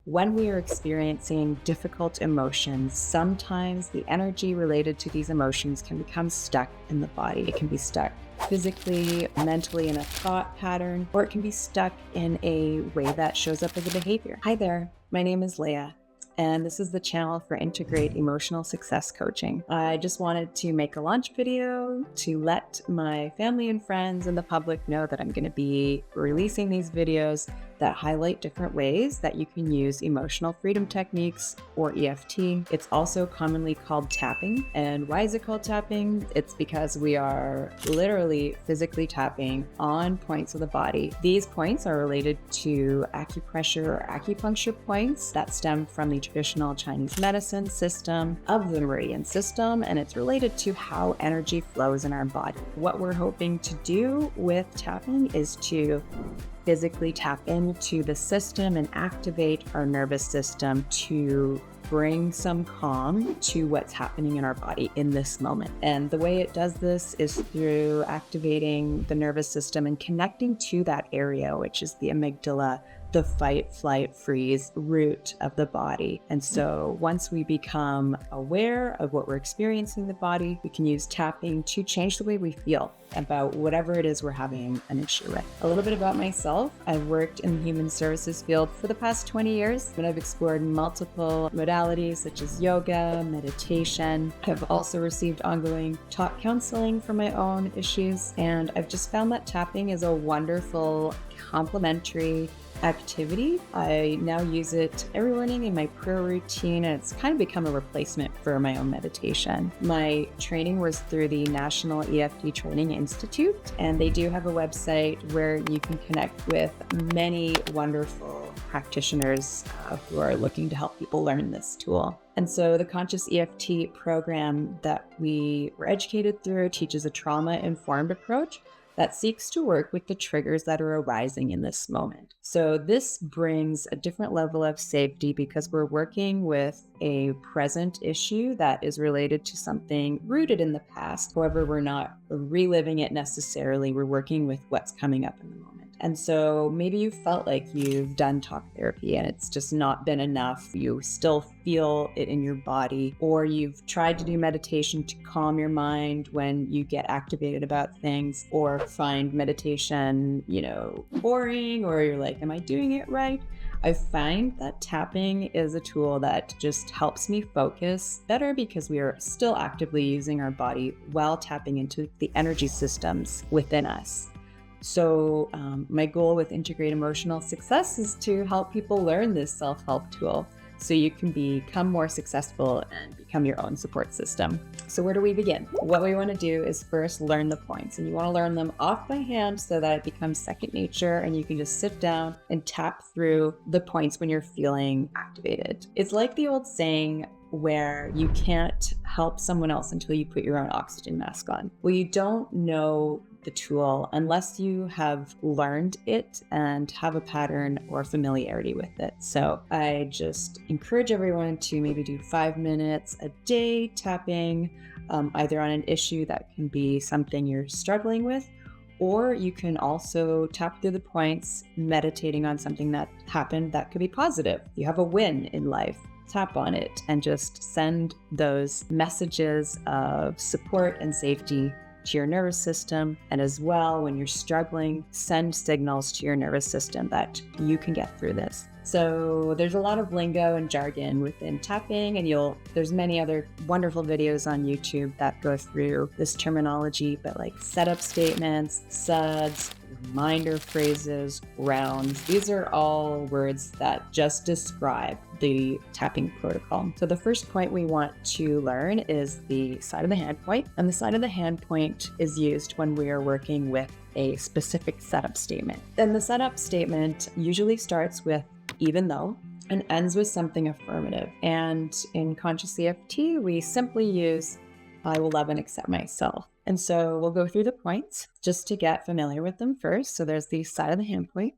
When we are experiencing difficult emotions, sometimes the energy related to these emotions can become stuck in the body. It can be stuck physically, mentally in a thought pattern, or it can be stuck in a way that shows up as a behavior. Hi there, my name is Leah, and this is the channel for Integrate Emotional Success Coaching. I just wanted to make a launch video to let my family and friends and the public know that I'm going to be releasing these videos that highlight different ways that you can use emotional freedom techniques, or EFT. It's also commonly called tapping. And why is it called tapping? It's because we are literally physically tapping on points of the body. These points are related to acupressure or acupuncture points that stem from the traditional Chinese medicine system of the meridian system, and it's related to how energy flows in our body. What we're hoping to do with tapping is to physically tap into the system and activate our nervous system to bring some calm to what's happening in our body in this moment. And the way it does this is through activating the nervous system and connecting to that area, which is the amygdala, the fight, flight, freeze root of the body. And so once we become aware of what we're experiencing in the body, we can use tapping to change the way we feel about whatever it is we're having an issue with. A little bit about myself. I've worked in the human services field for the past 20 years, and I've explored multiple modalities such as yoga, meditation. I've also received ongoing talk counseling for my own issues, and I've just found that tapping is a wonderful complementary activity. I now use it every morning in my prayer routine, and it's kind of become a replacement for my own meditation. My training was through the National EFT Training Institute, and they do have a website where you can connect with many wonderful practitioners who are looking to help people learn this tool. And so the Conscious EFT program that we were educated through teaches a trauma-informed approach that seeks to work with the triggers that are arising in this moment. So this brings a different level of safety because we're working with a present issue that is related to something rooted in the past. However, we're not reliving it necessarily. We're working with what's coming up in the moment. And so maybe you felt like you've done talk therapy and it's just not been enough. You still feel it in your body, or you've tried to do meditation to calm your mind when you get activated about things, or find meditation, boring, or you're like, am I doing it right? I find that tapping is a tool that just helps me focus better because we are still actively using our body while tapping into the energy systems within us. So my goal with Integrate Emotional Success is to help people learn this self-help tool so you can become more successful and become your own support system. So where do we begin? What we want to do is first learn the points, and you want to learn them off by hand so that it becomes second nature and you can just sit down and tap through the points when you're feeling activated. It's like the old saying where you can't help someone else until you put your own oxygen mask on. Well, you don't know the tool unless you have learned it and have a pattern or familiarity with it. So I just encourage everyone to maybe do 5 minutes a day tapping, either on an issue that can be something you're struggling with, or you can also tap through the points meditating on something that happened that could be positive. You have a win in life. Tap on it and just send those messages of support and safety to your nervous system. And as well, when you're struggling, send signals to your nervous system that you can get through this. So there's a lot of lingo and jargon within tapping, and there's many other wonderful videos on YouTube that go through this terminology, but like setup statements, SUDs, reminder phrases, rounds, these are all words that just describe the tapping protocol. So the first point we want to learn is the side of the hand point, and the side of the hand point is used when we are working with a specific setup statement. Then the setup statement usually starts with even though and ends with something affirmative. And in Conscious EFT, we simply use I will love and accept myself. And so we'll go through the points just to get familiar with them first. So there's the side of the hand point.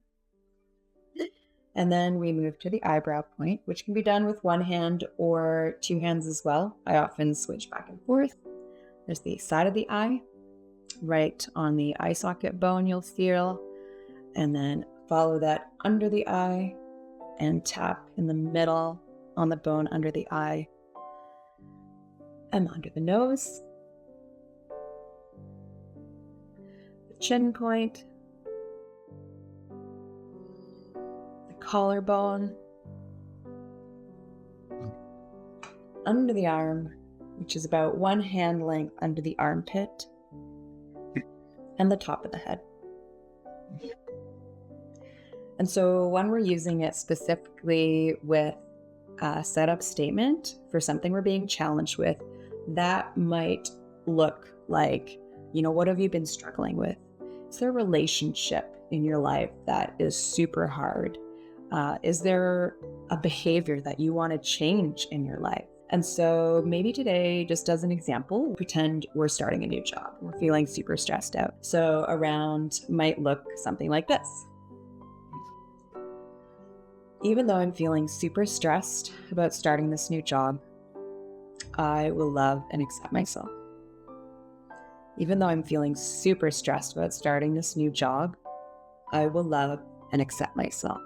And then we move to the eyebrow point, which can be done with one hand or two hands as well. I often switch back and forth. There's the side of the eye, right on the eye socket bone you'll feel, and then follow that under the eye, and tap in the middle on the bone under the eye and under the nose, the chin point, the collarbone, under the arm, which is about 1 hand length under the armpit, and the top of the head. And so when we're using it specifically with a setup statement for something we're being challenged with, that might look like, what have you been struggling with? Is there a relationship in your life that is super hard? Is there a behavior that you want to change in your life? And so maybe today, just as an example, pretend we're starting a new job. We're feeling super stressed out. So around might look something like this. Even though I'm feeling super stressed about starting this new job, I will love and accept myself. Even though I'm feeling super stressed about starting this new job, I will love and accept myself.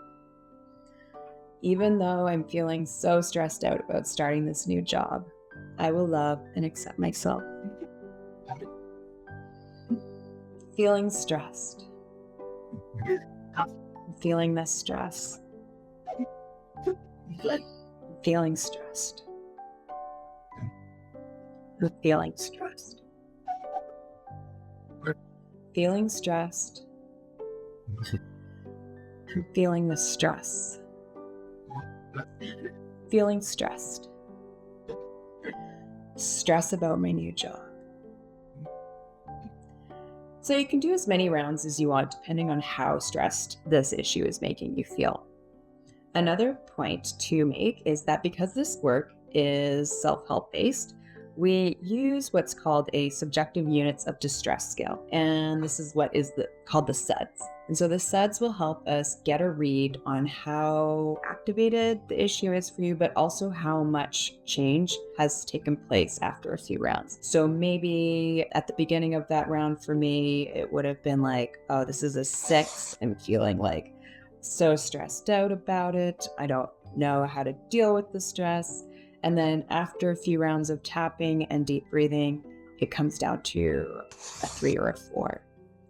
Even though I'm feeling so stressed out about starting this new job, I will love and accept myself. Feeling stressed. Feeling this stress. Feeling stressed. Feeling stressed. Feeling stressed. Feeling the stress. Feeling stressed. Stress about my new job. So you can do as many rounds as you want depending on how stressed this issue is making you feel. Another point to make is that because this work is self-help based, we use what's called a subjective units of distress scale. And this is what is called the SUDs. And so the SUDs will help us get a read on how activated the issue is for you, but also how much change has taken place after a few rounds. So maybe at the beginning of that round for me, it would have been like, oh, this is a 6. I'm feeling like so stressed out about it. I don't know how to deal with the stress. And then after a few rounds of tapping and deep breathing, it comes down to a 3 or a 4.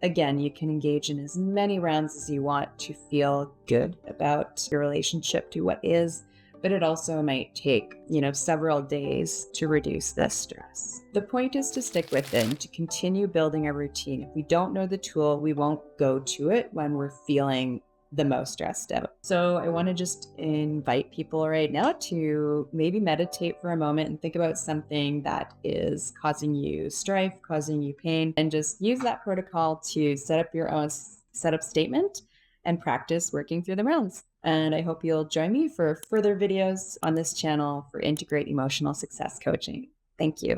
Again, you can engage in as many rounds as you want to feel good about your relationship to what is, but it also might take, several days to reduce this stress. The point is to stick with it and to continue building a routine. If we don't know the tool, we won't go to it when we're feeling the most stressed out. So I want to just invite people right now to maybe meditate for a moment and think about something that is causing you strife, causing you pain, and just use that protocol to set up your own setup statement and practice working through the rounds. And I hope you'll join me for further videos on this channel for Integrate Emotional Success Coaching. Thank you.